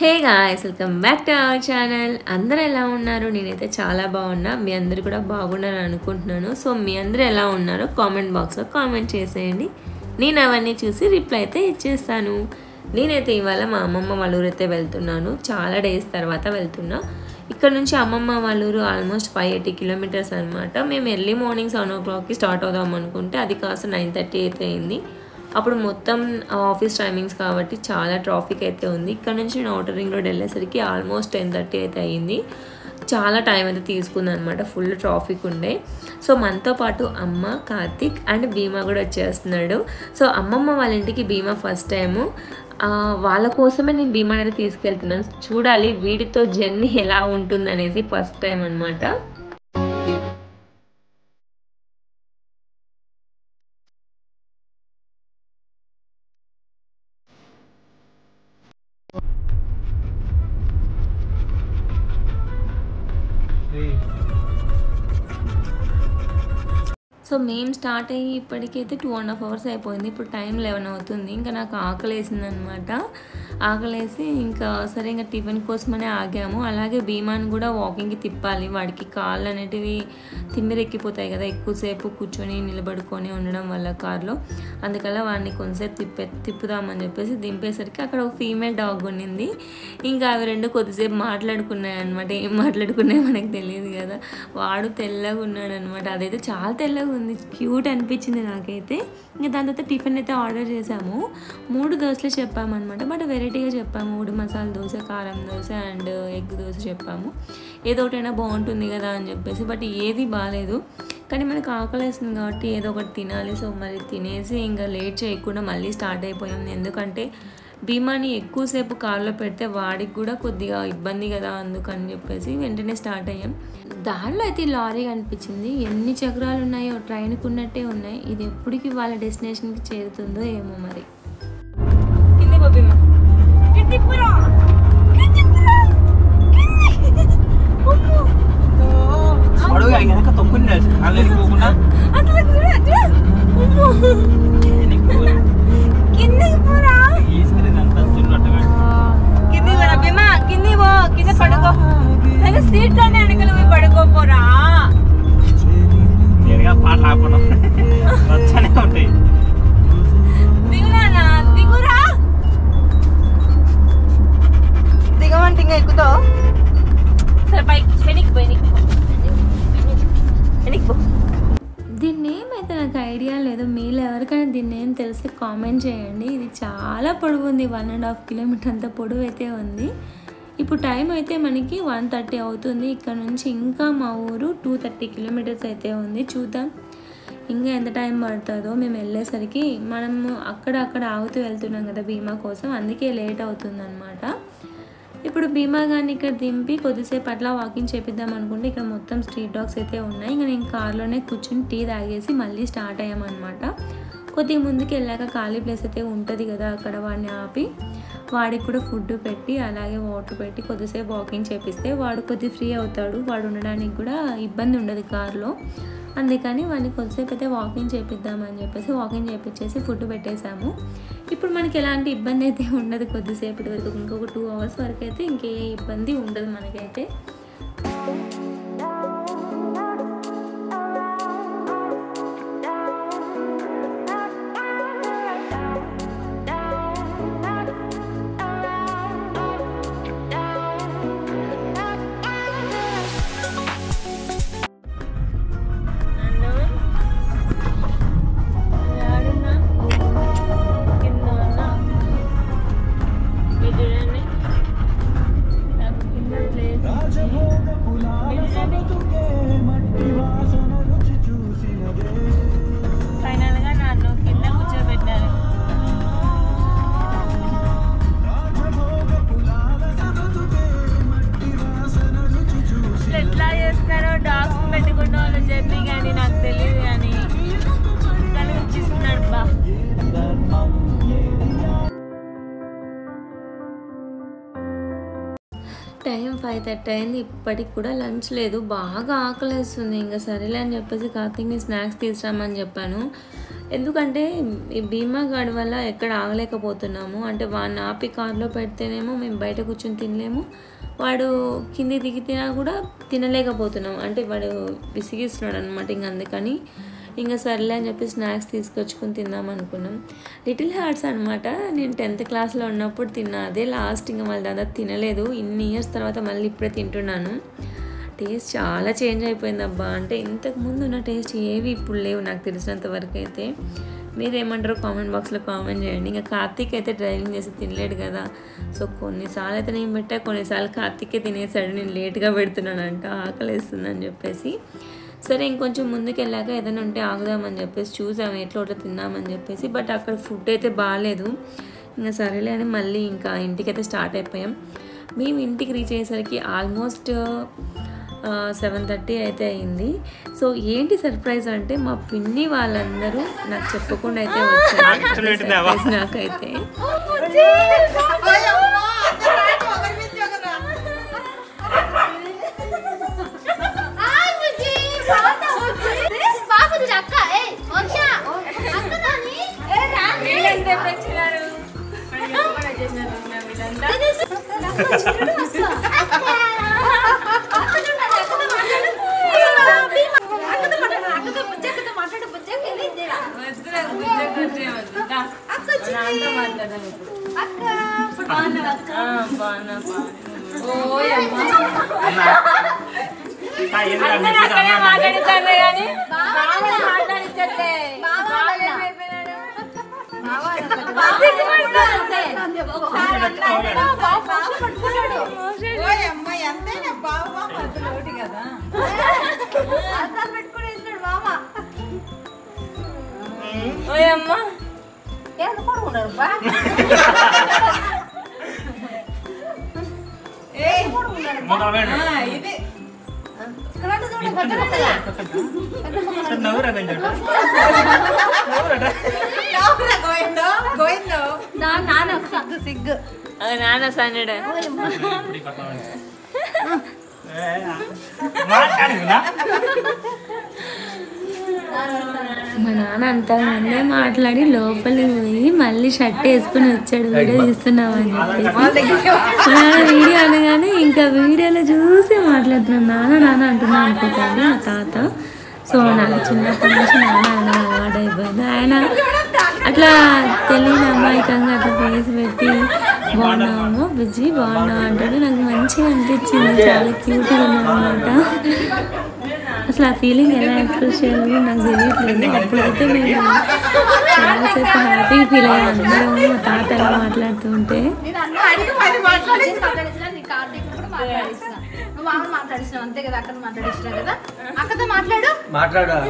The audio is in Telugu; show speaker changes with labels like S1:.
S1: Hey guys, welcome back to our channel. అందరూ ఎలా ఉన్నారు? నేనైతే చాలా బాగున్నా. మీ అందరు కూడా బాగున్నారని అనుకుంటున్నాను. సో మీ అందరూ ఎలా ఉన్నారో కామెంట్ బాక్స్లో కామెంట్ చేసేయండి. నేను అవన్నీ చూసి రిప్లై అయితే ఇచ్చేస్తాను. నేనైతే ఇవాళ మా అమ్మమ్మ వాళ్ళ ఊరు అయితే వెళ్తున్నాను. చాలా డేస్ తర్వాత వెళ్తున్నా. ఇక్కడ నుంచి అమ్మమ్మ వాళ్ళ ఊరు ఆల్మోస్ట్ 580 కిలోమీటర్స్ అనమాట. మేము ఎర్లీ మార్నింగ్ 7 o'clockకి స్టార్ట్ అవుదాం అనుకుంటే అది కాస్త 9:30 అయితే అయింది. అప్పుడు మొత్తం ఆఫీస్ టైమింగ్స్ కాబట్టి చాలా ట్రాఫిక్ అయితే ఉంది. ఇక్కడ నుంచి నేను అవుటర్ రింగ్ రోడ్ వెళ్ళేసరికి ఆల్మోస్ట్ 10:30 అయితే అయ్యింది. చాలా టైం అయితే తీసుకుంది అనమాట, ఫుల్ ట్రాఫిక్ ఉండే. సో మనతో పాటు అమ్మ, కార్తిక్ అండ్ భీమా కూడా వచ్చేస్తున్నాడు. సో అమ్మమ్మ వాళ్ళ ఇంటికి భీమా ఫస్ట్ టైము. వాళ్ళ కోసమే నేను భీమా అనేది తీసుకెళ్తున్నాను. చూడాలి వీడితో జర్నీ ఎలా ఉంటుంది అనేసి ఫస్ట్ టైం అనమాట. సో మేము స్టార్ట్ అయ్యి ఇప్పటికైతే 2.5 hours అయిపోయింది. ఇప్పుడు టైం 11 అవుతుంది. ఇంకా నాకు ఆకలి వేసింది అనమాట. ఆకలేసి ఇంకా సరే ఇంకా టిఫిన్ కోసమనే ఆగాము. అలాగే భీమాని కూడా వాకింగ్కి తిప్పాలి. వాడికి కాళ్ళు అనేటివి తిమ్మిరెక్కిపోతాయి కదా ఎక్కువసేపు కూర్చొని నిలబడుకొని ఉండడం వల్ల కార్లో. అందుకలా వాడిని కొంతసేపు తిప్పుదామని చెప్పేసి దింపేసరికి అక్కడ ఒక ఫీమేల్ డాగ్ ఉండింది. ఇంకా అవి రెండు కొద్దిసేపు మాట్లాడుకున్నాయి అనమాట. ఏం మాట్లాడుకున్నాయో మనకు తెలియదు కదా. వాడు తెల్లగా ఉన్నాడు అనమాట. అదైతే చాలా తెల్లగా ఉంది, క్యూట్ అనిపించింది నాకైతే. ఇంకా దాని తర్వాత టిఫిన్ అయితే ఆర్డర్ చేసాము. 3 దోశలు చెప్పామన్నమాట. బట్ వెరైటీగా చెప్పాము. 3 మసాలా దోశ, కారం దోశ అండ్ ఎగ్ దోశ చెప్పాము. ఏదో ఒకటైనా బాగుంటుంది కదా అని చెప్పేసి. బట్ ఏది బాగాలేదు. కానీ మనకు ఆకలి వేస్తుంది కాబట్టి ఏదో ఒకటి తినాలి. సో మరి తినేసి ఇంకా లేట్ చేయకుండా మళ్ళీ స్టార్ట్ అయిపోయాం. ఎందుకంటే భీమాని ఎక్కువసేపు కార్లో పెడితే వాడికి కూడా కొద్దిగా ఇబ్బంది కదా, అందుకని చెప్పేసి వెంటనే స్టార్ట్ అయ్యాం. దారిలో అయితే లారీ కనిపించింది. ఎన్ని చక్రాలు ఉన్నాయో ట్రైన్కి ఉన్నట్టే ఉన్నాయి. ఇది ఎప్పటికి వాళ్ళ డెస్టినేషన్కి చేరుతుందో ఏమో మరి.
S2: సీట్లోనే అడగలు పోయి పడుకోపోరా. దిగునా దిగురా, దిగమంటే ఇంకా ఎక్కుతావు. సరే పైకి వెనక్కి పోయి
S1: దీన్ని ఏమైతే నాకు ఐడియా లేదు. మీలో ఎవరికైనా దీన్ని ఏం తెలిస్తే కామెంట్ చేయండి. ఇది చాలా పొడవు ఉంది. 1.5 kilometer అంత పొడవు అయితే ఉంది. ఇప్పుడు టైం అయితే మనకి 1:30 అవుతుంది. ఇక్కడ నుంచి ఇంకా మా ఊరు 230 kilometers అయితే ఉంది. చూద్దాం ఇంకా ఎంత టైం పడుతుందో. మేము వెళ్ళేసరికి మనము అక్కడ ఆగుతూ వెళ్తున్నాం కదా భీమా కోసం, అందుకే లేట్ అవుతుంది అనమాట. ఇప్పుడు భీమా గారిని ఇక్కడ దింపి కొద్దిసేపు అట్లా వాకింగ్ చేపిద్దాం అనుకుంటే ఇక్కడ మొత్తం స్ట్రీట్ డాగ్స్ అయితే ఉన్నాయి. ఇంకా నేను కార్లోనే కూర్చుని టీ తాగేసి మళ్ళీ స్టార్ట్ అయ్యామన్నమాట. కొద్దిగా ముందుకు వెళ్ళాక ఖాళీ ప్లేస్ అయితే ఉంటుంది కదా, అక్కడ వాడిని ఆపి వాడికి కూడా ఫుడ్ పెట్టి అలాగే వాటర్ పెట్టి కొద్దిసేపు వాకింగ్ చేపిస్తే వాడు కొద్దిగా ఫ్రీ అవుతాడు. వాడు ఉండడానికి కూడా ఇబ్బంది ఉండదు కార్లో. అందుకని వాడిని కొద్దిసేపు అయితే వాకింగ్ చేపిద్దామని చెప్పేసి వాకింగ్ చేపించేసి ఫుడ్ పెట్టేశాము. ఇప్పుడు మనకి ఎలాంటి ఇబ్బంది అయితే ఉండదు కొద్దిసేపటి వరకు. ఇంకొక 2 hours వరకు అయితే ఇంకే ఇబ్బంది ఉండదు మనకైతే.
S2: ఫైనల్గా నన్ను కింద కూర్చోబెట్టారు. ఎట్లా చేస్తారో డాగ్స్ పెట్టుకున్న వాళ్ళు జర్నీ కానీ నాకు తెలియదు. కానీ కనిపించిస్తున్నాడు బా.
S1: టైం 5:30 అయింది. ఇప్పటికి కూడా లంచ్ లేదు. బాగా ఆకలేస్తుంది. ఇంకా సరేలే అని చెప్పేసి కార్తీక్ని స్నాక్స్ తీసుకురామని చెప్పాను. ఎందుకంటే ఈ బీమా గాడి వల్ల ఎక్కడ ఆగలేకపోతున్నాము. అంటే వాడిని ఆపి కార్లో పెడితేనేమో మేము బయట కూర్చొని తినలేము, వాడు కింది దిగి తినా కూడా తినలేకపోతున్నాం. అంటే వాడు విసిగిస్తున్నాడు అనమాట. ఇంక అందుకని ఇంకా సర్లే అని చెప్పి స్నాక్స్ తీసుకొచ్చుకొని తిందాం అనుకున్నాం. లిటిల్ హార్ట్స్ అనమాట. నేను 10th క్లాస్లో ఉన్నప్పుడు తిన్నా, అదే లాస్ట్. ఇంకా మళ్ళీ దాదాపు తినలేదు. ఇన్ని ఇయర్స్ తర్వాత మళ్ళీ ఇప్పుడే తింటున్నాను. టేస్ట్ చాలా చేంజ్ అయిపోయింది అబ్బా. అంటే ఇంతకుముందు ఉన్న టేస్ట్ ఏవి ఇప్పుడు లేవు నాకు తెలిసినంత వరకు అయితే. మీరేమంటారో కామెంట్ బాక్స్లో కామెంట్ చేయండి. ఇంకా కార్తీక్ అయితే డ్రైవింగ్ చేసి తినలేడు కదా, సో కొన్నిసార్లు అయితే నేను పెట్టా, కొన్నిసార్లు కార్తీకే తినేసాడు. నేను లేట్గా పెడుతున్నానంట, ఆకలిస్తుందని చెప్పేసి. సరే ఇంకొంచెం ముందుకు వెళ్ళాక ఏదైనా ఉంటే ఆగుదామని చెప్పేసి చూసాము, ఎట్లా ఒకటి తిందామని చెప్పేసి. బట్ అక్కడ ఫుడ్ అయితే బాగాలేదు. ఇంకా సరేలే అని మళ్ళీ ఇంకా ఇంటికైతే స్టార్ట్ అయిపోయాం. మేము ఇంటికి రీచ్ అయ్యేసరికి ఆల్మోస్ట్ 7:30 అయితే అయింది. సో ఏంటి సర్ప్రైజ్ అంటే మా పిన్ని వాళ్ళందరూ నాకు చెప్పకుండా అయితే వచ్చారు నాకైతే.
S2: సిగ్గు
S1: నాన్న సన్నడ మా నాన్న అంతకుముందే మాట్లాడి లోపలికి పోయి మళ్ళీ షర్ట్ వేసుకుని వచ్చాడు, వీడియో తీస్తున్నామని చెప్పేసి. మా నాన్న వీడియో అనగానే ఇంకా వీడియోలో చూసి మాట్లాడుతున్నాను. నాన్న నాన్న అంటున్నా అనుకుంటాను మా తాత. సో నాకు చిన్నప్పటి నుంచి నాన్న అనడం అలవాటు అయిపోయింది. ఆయన అట్లా తెలియని అమాయకంగా అట్లా ఫేస్ పెట్టి బాగున్నామో బుజ్జి బాగున్నావు అంటాడు. నాకు మంచిగా అనిపించింది, చాలా క్యూట్గా ఉన్నాను అనమాట. అసలు ఆ ఫీలింగ్ ఎలా ఎక్స్ప్రెస్ చేయాలో నాకు తెలియట్లేదు. అప్పుడైతే మేము చాలాసేపు హ్యాపీగా ఫీల్ అయ్యాం అందరం మా తాత ఎలా మాట్లాడుతూ ఉంటే.
S2: అంతే కదా, అక్కడ మాట్లాడిస్తున్నా కదా, అక్కతో మాట్లాడు మాట్లాడతాం.